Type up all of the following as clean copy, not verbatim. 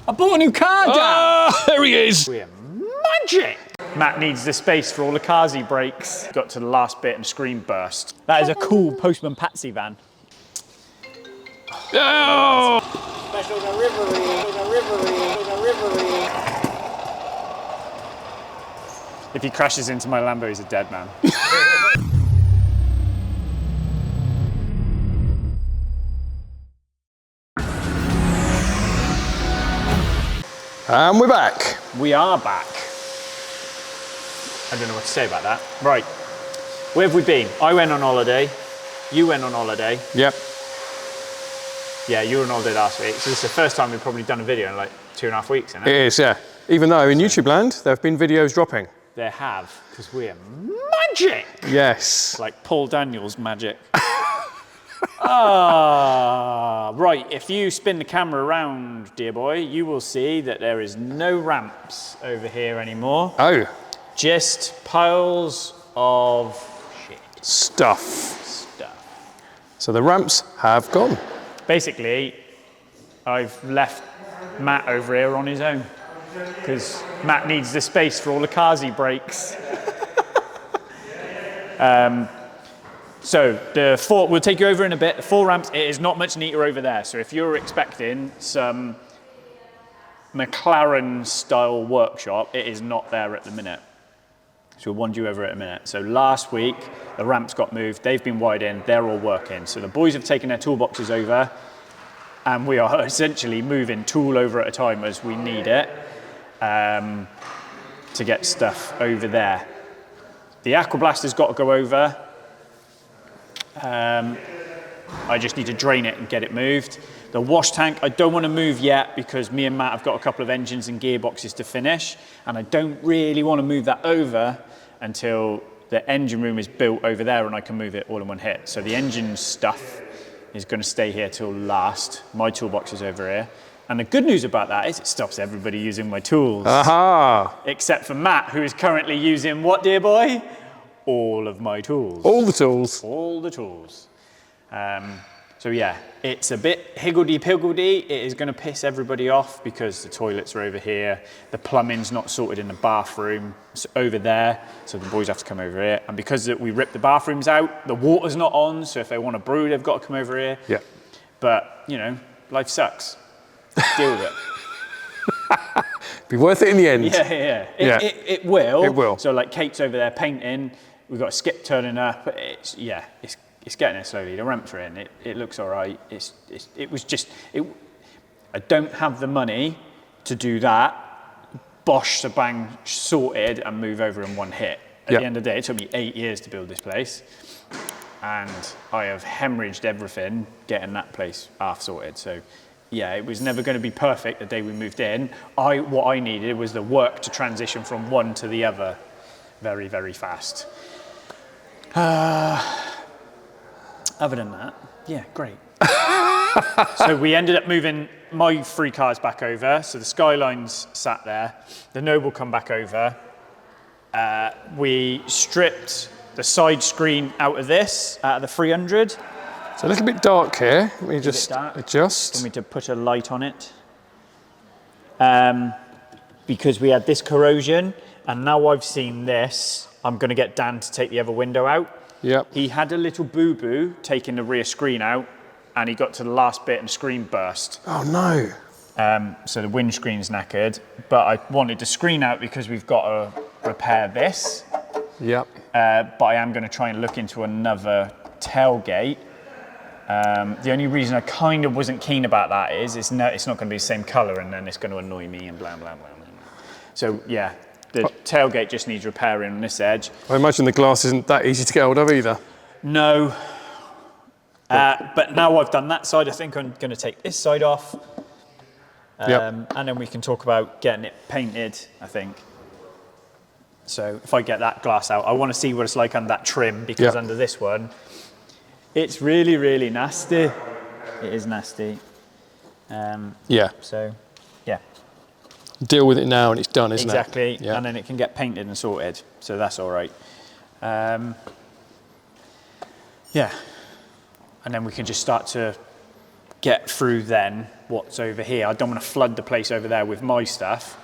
I bought a new car, Dad! Ah, there he is! We're magic! Matt needs the space for all the cars he breaks. Got to the last bit and screen burst. That is a cool Postman Patsy van. Oh! Special delivery. If he crashes into my Lambo, he's a dead man. And we're back. We are back. I don't know what to say about that. Right, where have we been? I went on holiday, you went on holiday. Yep. Yeah, you were on holiday last week, so this is the first time we've probably done a video in like 2.5 weeks, isn't it? It is, yeah. Even though in YouTube land, there have been videos dropping. There have, because we're magic! Yes. Like Paul Daniels magic. Right, if you spin the camera around, dear boy, you will see that there is no ramps over here anymore. Oh. Just piles of shit. Stuff. So the ramps have gone. Basically, I've left Matt over here on his own because Matt needs the space for all the cars he breaks. So we'll take you over in a bit. The 4 ramps, it is not much neater over there. So if you're expecting some McLaren style workshop, it is not there at the minute. So we'll wander you over it in a minute. So last week, the ramps got moved. They've been wired in. They're all working. So the boys have taken their toolboxes over and we are essentially moving tool over at a time as we need it to get stuff over there. The Aquablast has got to go over. I just need to drain it and get it moved. The wash tank, I don't want to move yet because me and Matt have got a couple of engines and gearboxes to finish, and I don't really want to move that over until the engine room is built over there and I can move it all in one hit. So the engine stuff is going to stay here till last. My toolbox is over here. And the good news about that is it stops everybody using my tools. Aha! Except for Matt, who is currently using what, dear boy? All of my tools. All the tools. All the tools. So yeah, it's a bit higgledy-piggledy. It is going to piss everybody off because the toilets are over here. The plumbing's not sorted in the bathroom. It's over there, so the boys have to come over here. And because we ripped the bathrooms out, the water's not on, so if they want to brew, they've got to come over here. Yeah. But, you know, life sucks. Deal with it. Be worth it in the end. Yeah. It will. It will. So like Kate's over there painting. We've got a skip turning up. It's getting there slowly. The ramps are in. It looks all right. I don't have the money to do that. Bosh, bang, sorted and move over in one hit. At the end of the day, it took me 8 years to build this place. And I have hemorrhaged everything getting that place half sorted. So yeah, it was never going to be perfect the day we moved in. What I needed was the work to transition from one to the other very, very fast. Other than that, yeah, great. So we ended up moving my 3 cars back over. So the Skyline's sat there. The Noble come back over. We stripped the side screen out of this, out of the 300. It's a little bit dark here. Let me just adjust. Want me to put a light on it? Because we had this corrosion, and now I've seen this, I'm going to get Dan to take the other window out. Yep. He had a little boo-boo taking the rear screen out, and he got to the last bit and the screen burst. Oh no. So the windscreen's knackered, but I wanted the screen out because we've got to repair this. Yep. But I am going to try and look into another tailgate. The only reason I kind of wasn't keen about that is it's not going to be the same colour and then it's going to annoy me and blah, blah, blah, blah. So yeah, the tailgate just needs repairing on this edge. I imagine the glass isn't that easy to get hold of either. No. But now I've done that side, I think I'm going to take this side off. And then we can talk about getting it painted, I think. So if I get that glass out, I want to see what it's like under that trim because under this one, it's really, really nasty. It is nasty. So, yeah. Deal with it now and it's done, isn't it? Exactly. Yeah. And then it can get painted and sorted. So that's all right. Yeah. And then we can just start to get through then what's over here. I don't want to flood the place over there with my stuff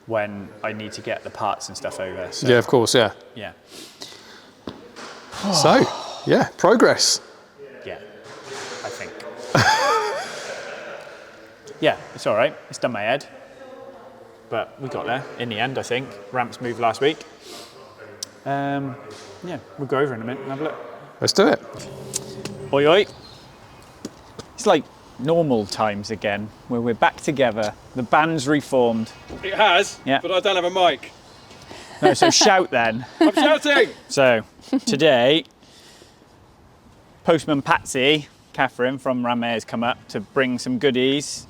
when I need to get the parts and stuff over. So, yeah, of course, yeah. Yeah. So, yeah, progress. Yeah, I think. Yeah, it's all right. It's done my head. But we got there in the end, I think. Ramps moved last week. Yeah, we'll go over in a minute and have a look. Let's do it. Oi, oi. It's like normal times again, where we're back together. The band's reformed. It has, Yeah. but I don't have a mic. No, so shout then. I'm shouting! So, today, Postman Patsy, Catherine from MAHA has come up to bring some goodies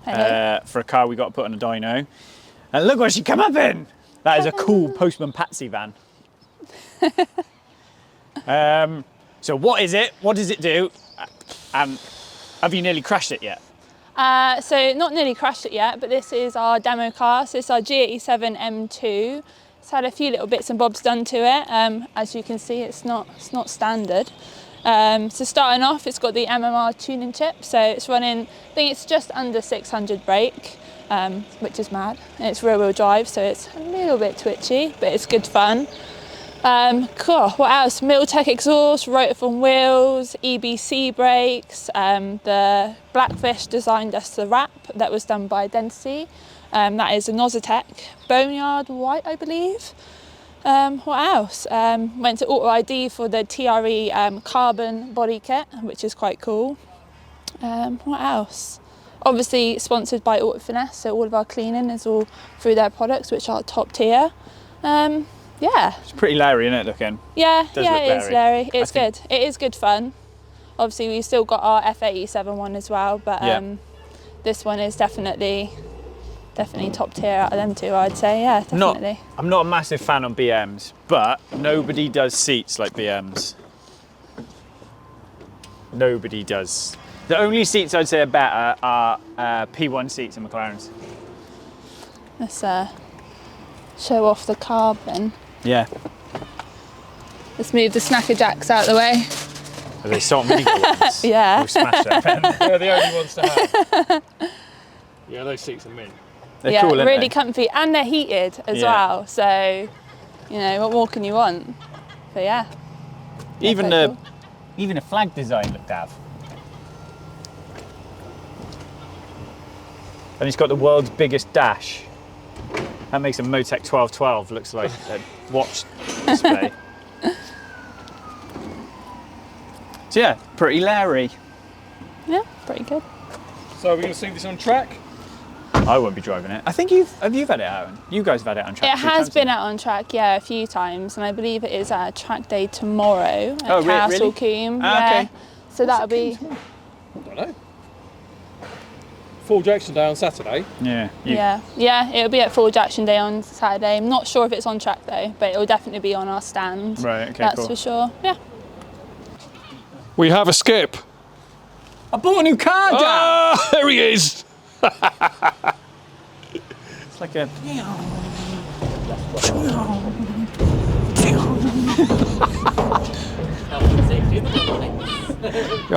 for a car we got to put on a dyno. And look what she come up in! That is a cool Postman Patsy van. So what is it? What does it do? And have you nearly crashed it yet? So not nearly crashed it yet, but this is our demo car. So it's our G87 M2. It's had a few little bits and bobs done to it. As you can see, it's not standard. So starting off, it's got the MMR tuning chip. So it's running, I think it's just under 600 brake, which is mad. And it's rear wheel drive, so it's a little bit twitchy, but it's good fun. Cool, what else? MoTeC exhaust, Rotaphone wheels, EBC brakes, the Blackfish designed us the wrap that was done by Density. That is a Nosotec Boneyard White, I believe. What else? Went to Auto ID for the TRE carbon body kit, which is quite cool. What else? Obviously sponsored by Auto Finesse, so all of our cleaning is all through their products, which are top tier. Yeah. It's pretty Larry, isn't it, looking? Yeah, Does yeah, look it is Larry. It's think- good. It is good fun. Obviously, we've still got our F87 one as well, but this one is definitely top tier out of them two, I'd say. Yeah, definitely. I'm not a massive fan on BMs, but nobody does seats like BMs. Nobody does. The only seats I'd say are better are P1 seats and McLarens. Let's show off the carbon. Yeah. Let's move the snacker jacks out of the way. Are they salt and vinegar ones? Yeah. We'll smash that pen. They're the only ones to have. Yeah, those seats are mint. They're yeah, cool, aren't really they? comfy, and they're heated as Yeah. well. So, you know, what more can you want? But yeah. Even quite the cool. even a flag design looked dav. And it's got the world's biggest dash. That makes a MoTeC 1212 looks like a watch display. So yeah, pretty Larry. Yeah, pretty good. So are we going to see this on track? I won't be driving it. I think you've had it out. You guys have had it on track. It has been out on track, yeah, a few times, and I believe it is at track day tomorrow at Oh, Castle really? Coombe. Ah, yeah. okay. So that'll be. I don't know. Full Jackson Day on Saturday. Yeah. Yeah, it'll be at Forge Action Day on Saturday. I'm not sure if it's on track though, but it'll definitely be on our stand. Right, okay, That's cool. for sure. Yeah. We have a skip. I bought a new car, Dad! Ah, there he is. It's like a... Yeah,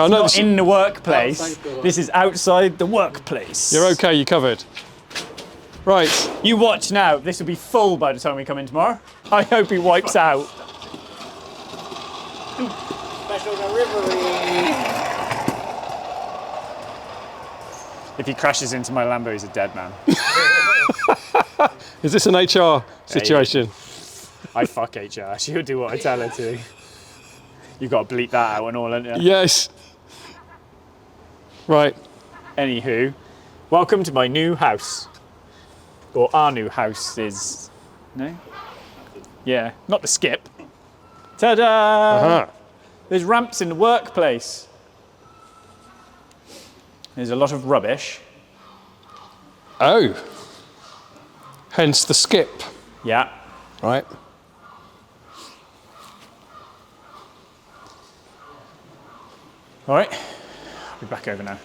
I know Not in the workplace. This is outside the workplace. You're okay, you're covered. Right. You watch now. This will be full by the time we come in tomorrow. I hope he wipes out. Special delivery. If he crashes into my Lambo, he's a dead man. Is this an HR situation? I fuck HR. She'll do what I tell her to. You've got to bleep that out and all, haven't you? Yes. Right. Anywho, welcome to my new house. Or our new house is... No? Yeah, not the skip. Ta-da! Uh-huh. There's ramps in the workplace. There's a lot of rubbish. Oh. Hence the skip. Yeah. Right. All right. I'll be back over now.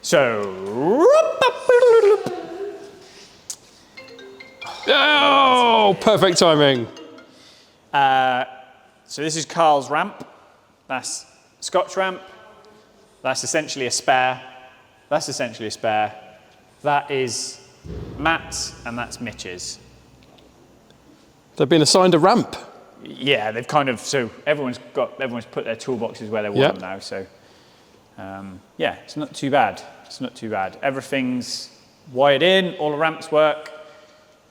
So... Oh, perfect timing. So this is Carl's ramp. That's Scott's ramp. That's essentially a spare. That's essentially a spare. That is Matt's and that's Mitch's. They've been assigned a ramp. Yeah, they've kind of, so everyone's put their toolboxes where they want them now, so yeah, it's not too bad. It's not too bad. Everything's wired in, all the ramps work.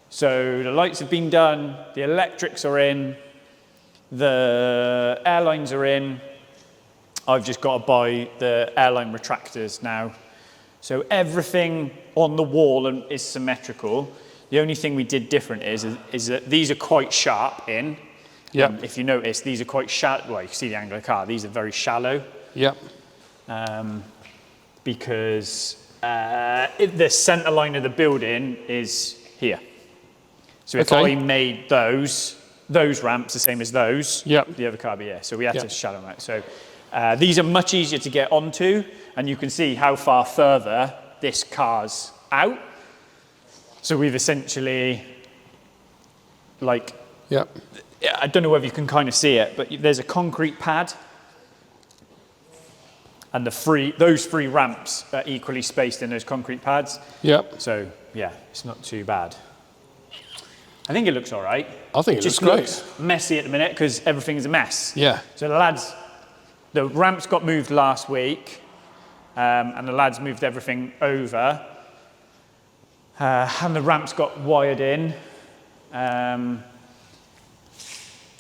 So the lights have been done, the electrics are in, the airlines are in. I've just got to buy the airline retractors now. So everything on the wall is symmetrical. The only thing we did different is that these are quite sharp in. Yep. If you notice, these are quite shallow. Well, you can see the angle of the car. These are very shallow. Yep. Because the centre line of the building is here. So if I made those ramps the same as those, the other car would be here. So we had to shallow them out. So these are much easier to get onto, and you can see how far further this car's out. So we've essentially, like, I don't know whether you can kind of see it, but there's a concrete pad, and those three ramps are equally spaced in those concrete pads. Yep. So yeah, it's not too bad. I think it looks all right. I think it just looks great. Messy at the minute because everything's a mess. Yeah. So the ramps got moved last week, and the lads moved everything over, and the ramps got wired in.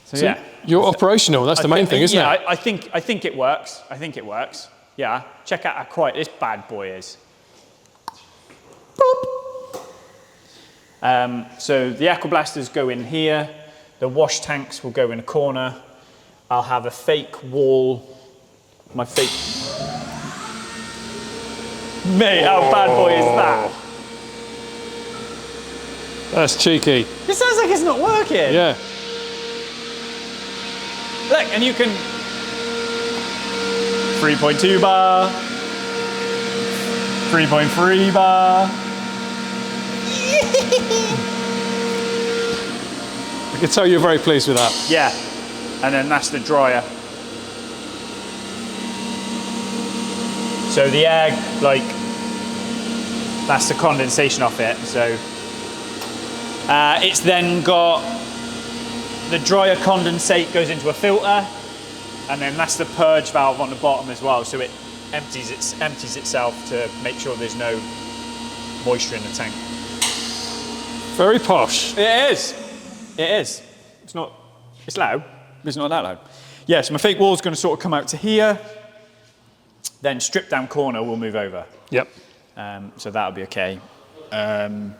So yeah. You're operational. That's the main thing, isn't it? Yeah, I think it works. I think it works. Yeah. Check out how quiet this bad boy is. So the aqua blasters go in here. The wash tanks will go in a corner. I'll have a fake wall. My fake. Mate, how bad boy is that? That's cheeky. It sounds like it's not working. Yeah. Look, and you can 3.2 bar, 3.3 bar. I can tell you're very pleased with that. Yeah, and then that's the dryer. So the air, like, that's the condensation off it. So it's then got the dryer condensate goes into a filter, and then that's the purge valve on the bottom as well. So it empties itself to make sure there's no moisture in the tank. Very posh. It is. It is. It's loud, but it's not that loud. Yeah, so my fake wall's going to sort of come out to here. Then strip down corner will move over. Yep. So that'll be okay. On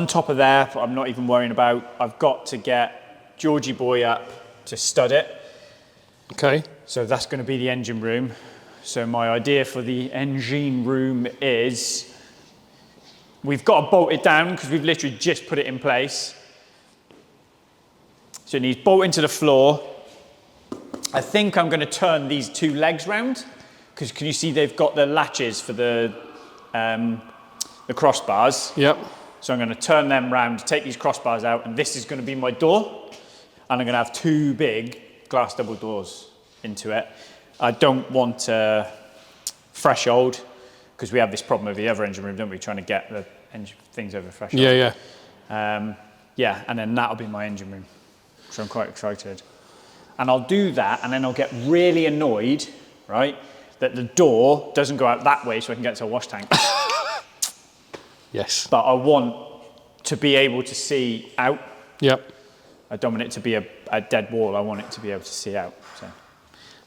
top of there, I'm not even worrying about, I've got to get Georgie boy up to stud it. Okay. So that's going to be the engine room. So my idea for the engine room is, we've got to bolt it down because we've literally just put it in place. So it needs bolt into the floor. I think I'm going to turn these two legs round because can you see they've got the latches for the crossbars. Yep. So I'm going to turn them round, take these crossbars out, and this is going to be my door. And I'm going to have two big glass double doors into it. I don't want threshold because we have this problem with the other engine room, don't we? Trying to get the engine things over threshold. Yeah, yeah. Yeah, and then that'll be my engine room. So I'm quite excited. And I'll do that, and then I'll get really annoyed, right, that the door doesn't go out that way so I can get to a wash tank. Yes. But I want to be able to see out. Yep. I don't want it to be a dead wall. I want it to be able to see out. So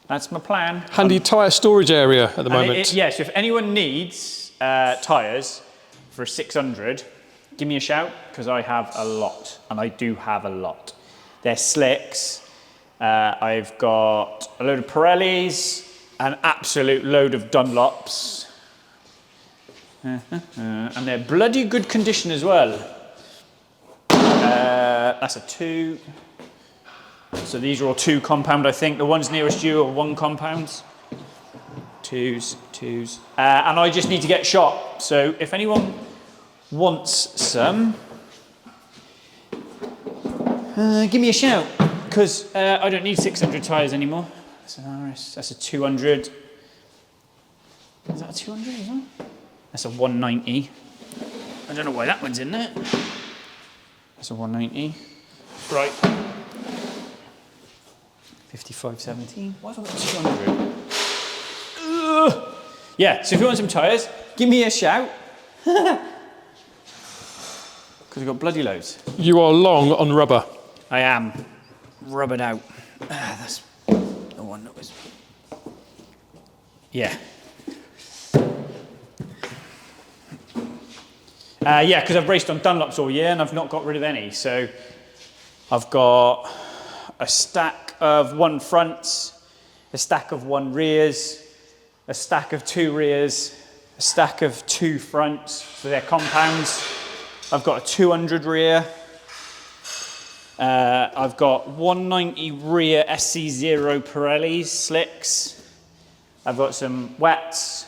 that's my plan. Handy tyre storage area at the moment. Yes, if anyone needs tyres for a 600, give me a shout because I have a lot, and I do have a lot. They're slicks. I've got a load of Pirellis, an absolute load of Dunlops, and they're bloody good condition as well. That's a 2. So these are all 2 compound, I think. The ones nearest you are 1 compound. 2s. And I just need to get shot. So if anyone wants some, give me a shout. Because I don't need 600 tyres anymore. That's an RS, that's a 200. Is that a 200 as well? That's a 190. I don't know why that one's in there. That's a 190. Right. 5517. Why have I got 200? Ugh. Yeah, so if you want some tyres, give me a shout. Because we've got bloody loads. You are long on rubber. I am. Rubbered out. That's the one that was... Yeah. Yeah, because I've raced on Dunlops all year and I've not got rid of any. So I've got a stack of 1 fronts, a stack of 1 rears, a stack of 2 rears, a stack of 2 fronts for their compounds. I've got a 200 rear. I've got 190 rear SC0 Pirellis slicks. I've got some wets.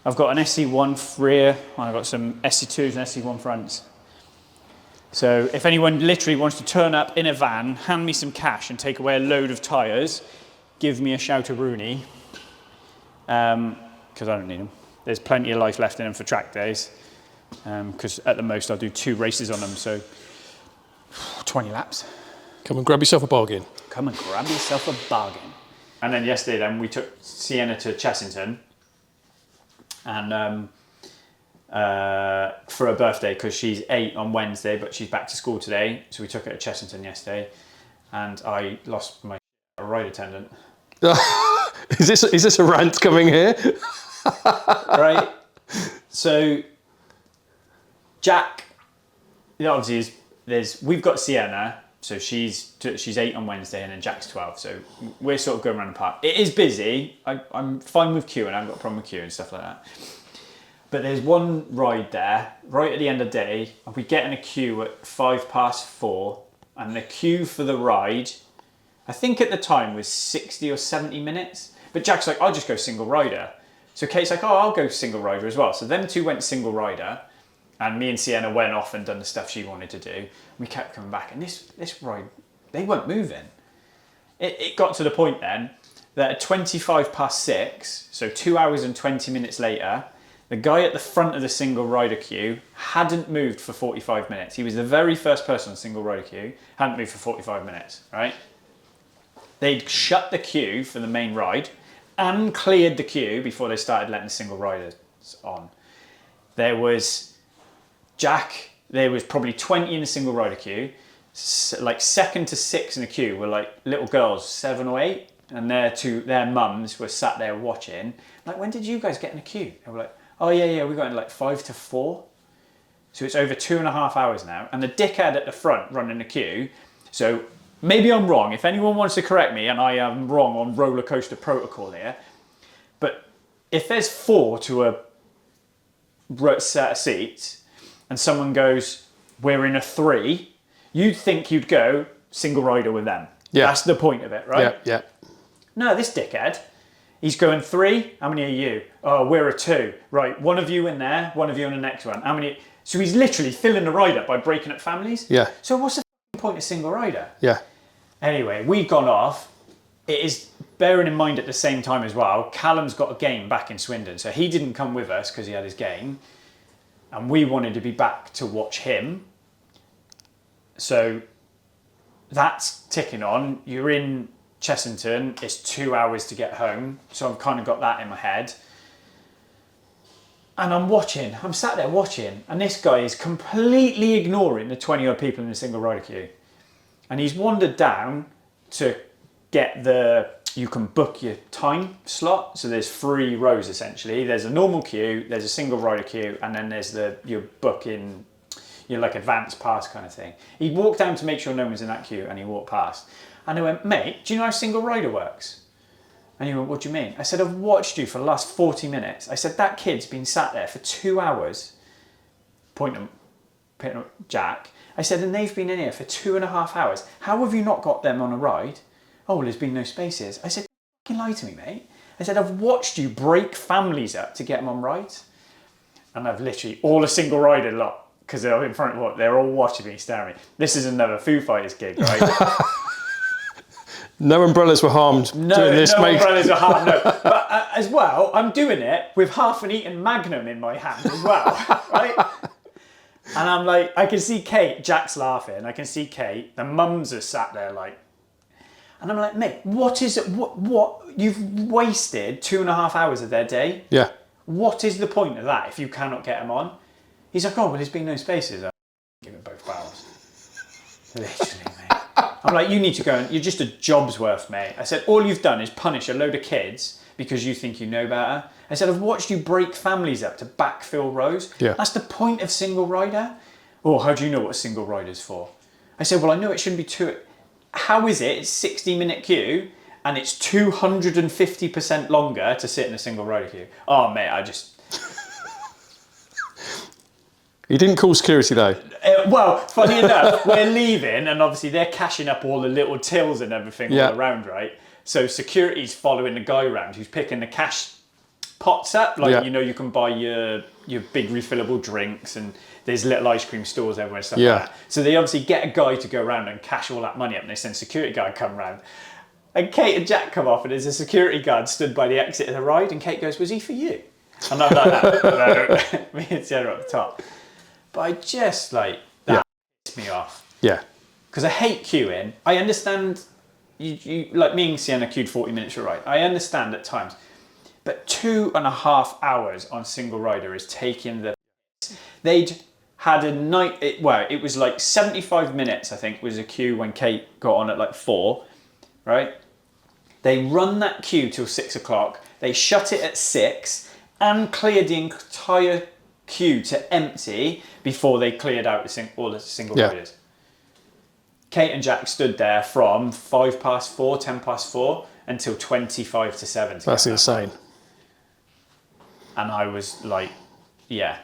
I've got an SC1 rear. I've got some SC2s and SC1 fronts. So if anyone literally wants to turn up in a van, hand me some cash and take away a load of tyres, give me a shout of Rooney. Because I don't need them. There's plenty of life left in them for track days. Because at the most I'll do 2 races on them, so 20 laps. Come and grab yourself a bargain. Come and grab yourself a bargain. And then yesterday then we took Sienna to Chessington. And for her birthday, because she's 8 on Wednesday, but she's back to school today. So we took her to Chessington yesterday, and I lost my ride attendant. Is this a rant coming here? Right. So Jack, obviously we've got Sienna, so she's 8 on Wednesday, and then Jack's 12. So we're sort of going around the park. It is busy. I'm fine with queuing. I haven't got a problem with queuing and stuff like that. But there's one ride there, right at the end of the day, and we get in a queue at 4:05, and the queue for the ride, I think at the time was 60 or 70 minutes. But Jack's like, I'll just go single rider. So Kate's like, oh, I'll go single rider as well. So them two went single rider, and me and Sienna went off and done the stuff she wanted to do. We kept coming back, and this ride, they weren't moving. It got to the point then that at 6:25, so 2 hours and 20 minutes later, the guy at the front of the single rider queue hadn't moved for 45 minutes. He was the very first person on the single rider queue, hadn't moved for 45 minutes, right? They'd shut the queue for the main ride and cleared the queue before they started letting the single riders on. There was Jack, there was probably 20 in the single rider queue. Like 2nd to 6 in the queue were like little girls, 7 or 8, and their mums were sat there watching. Like, when did you guys get in the queue? They were like, oh yeah, we got in like 5 to 4. So it's over 2.5 hours now. And the dickhead at the front running the queue. So maybe I'm wrong. If anyone wants to correct me, and I am wrong on roller coaster protocol here, but if there's 4 to a set of seats, and someone goes, we're in a 3, you'd think you'd go single rider with them. Yeah. That's the point of it, right? Yeah. No, this dickhead, he's going 3. How many are you? Oh, we're a 2. Right, one of you in there, one of you on the next one. How many? So he's literally filling the ride up by breaking up families. Yeah. So what's the point of single rider? Yeah. Anyway, we've gone off. It is bearing in mind at the same time as well, Callum's got a game back in Swindon. So he didn't come with us because he had his game. And we wanted to be back to watch him. So that's ticking on. You're in Chessington, it's 2 hours to get home. So I've kind of got that in my head. And I'm sat there watching, and this guy is completely ignoring the 20 odd people in the single rider queue. And he's wandered down to get you can book your time slot. So there's 3 rows essentially. There's a normal queue, there's a single rider queue, and then there's your booking, your like advanced pass kind of thing. He walked down to make sure no one's in that queue, and he walked past. And I went, mate, do you know how single rider works? And he went, what do you mean? I said, I've watched you for the last 40 minutes. I said, that kid's been sat there for 2 hours, pointing at Jack. I said, and they've been in here for 2.5 hours. How have you not got them on a ride? Oh, well, there's been no spaces. I said, fucking lie to me, mate. I said, I've watched you break families up to get them on rides. And I've literally, all a single rider lot, because they're in front of what? They're all watching me, staring at me. This is another Foo Fighters gig, right? No umbrellas were harmed doing this, no mate. umbrellas are harmed, no. But as well, I'm doing it with half an eaten Magnum in my hand as well, right? And I'm like, I can see Kate, Jack's laughing, I can see Kate, the mums are sat there like, and I'm like, mate, what is it, what, you've wasted 2.5 hours of their day. Yeah. What is the point of that if you cannot get them on? He's like, oh, well, there's been no spaces. I'm give it both barrels. Literally, mate. I'm like, you need to go and, you're just a job's worth, mate. I said, all you've done is punish a load of kids because you think you know better. I said, I've watched you break families up to backfill rows. Yeah. That's the point of single rider. Oh, how do you know what a single rider's for? I said, well, I know it shouldn't be too, how is it? It's 60-minute queue and it's 250% longer to sit in a single rider queue. Oh, mate, I just... You didn't call security though. Well, funny enough, we're leaving and obviously they're cashing up all the little tills and everything all around, right? So security's following the guy around who's picking the cash pots up. Like, you know, you can buy your big refillable drinks and there's little ice cream stores everywhere and stuff like that. So they obviously get a guy to go around and cash all that money up and they send security guard come round. And Kate and Jack come off and there's a security guard stood by the exit of the ride and Kate goes, was he for you? And I'm like, no, me and Sarah at the top. But I just like, that pissed me off. Yeah. Because I hate queuing. I understand, you like me and Sienna queued 40 minutes for a ride. I understand at times. But 2.5 hours on single rider is taking the piss. They'd had a night, it was like 75 minutes, I think, was a queue when Kate got on at like 4, right? They run that queue till 6 o'clock. They shut it at 6 and cleared the entire queue to empty before they cleared out all the single riders. Kate and Jack stood there from 4, 4 until 25 to 7. That's insane. And I was like, yeah.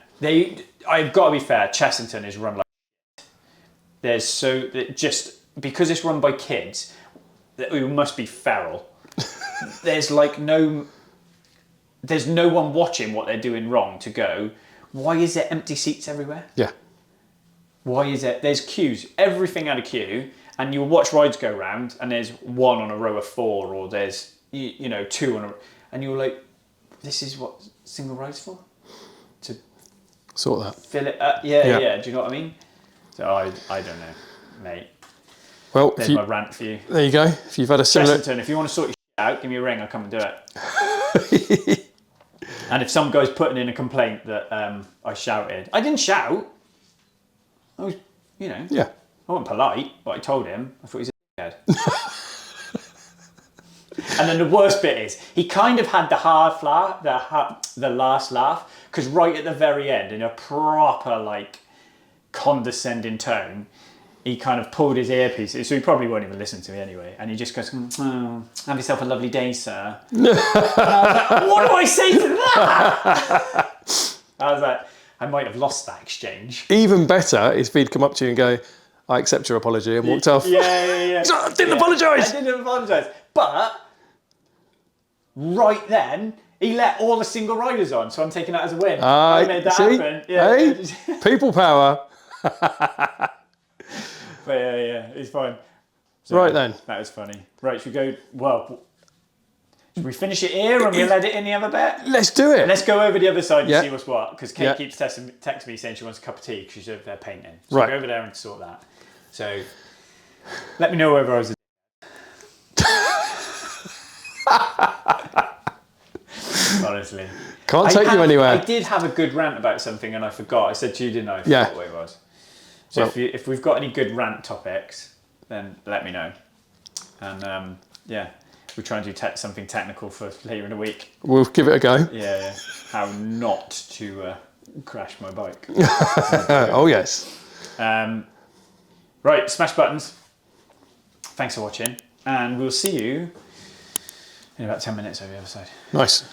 I've got to be fair, Chessington is run like shit. Just because it's run by kids, who must be feral, there's no one watching what they're doing wrong to go, why is there empty seats everywhere? Yeah. Why is it? There's queues. Everything had a queue, and you'll watch rides go round, and there's one on a row of 4, or there's 2 on a, and you're like, this is what single rides for? To sort that. Fill it up. Yeah. Do you know what I mean? So I don't know, mate. Well, there's my rant for you. There you go. If you've had a similar... Chessington, if you want to sort your shit out, give me a ring. I'll come and do it. And if some guy's putting in a complaint that I shouted, I didn't shout. I was, I wasn't polite, but I told him. I thought he's a dickhead. And then the worst bit is, he kind of had the hard laugh, the last laugh, because right at the very end, in a proper, condescending tone, he kind of pulled his earpiece, so he probably won't even listen to me anyway, and he just goes, oh, have yourself a lovely day, sir. And I was like, what do I say to that? I was like, I might have lost that exchange. Even better is if he'd come up to you and go, I accept your apology, and walked off. Yeah. I didn't apologise. I didn't apologise. But right then, he let all the single riders on, so I'm taking that as a win. I made that happen. Yeah. Hey, people power. But yeah, it's fine. So right then. That was funny. Right, should we go, should we finish it here and we'll edit in the other bit? Let's do it. Let's go over the other side and see what's what, because Kate keeps texting me saying she wants a cup of tea because she's over there painting. So I'll go over there and sort that. So let me know whether I was a honestly. Can't take you anywhere. I did have a good rant about something and I forgot. I said to you, didn't I? I forgot what it was. So if we've got any good rant topics, then let me know. And we'll try and do something technical for later in the week. We'll give it a go. Yeah. How not to crash my bike. Oh, yes. Right, smash buttons. Thanks for watching. And we'll see you in about 10 minutes over the other side. Nice.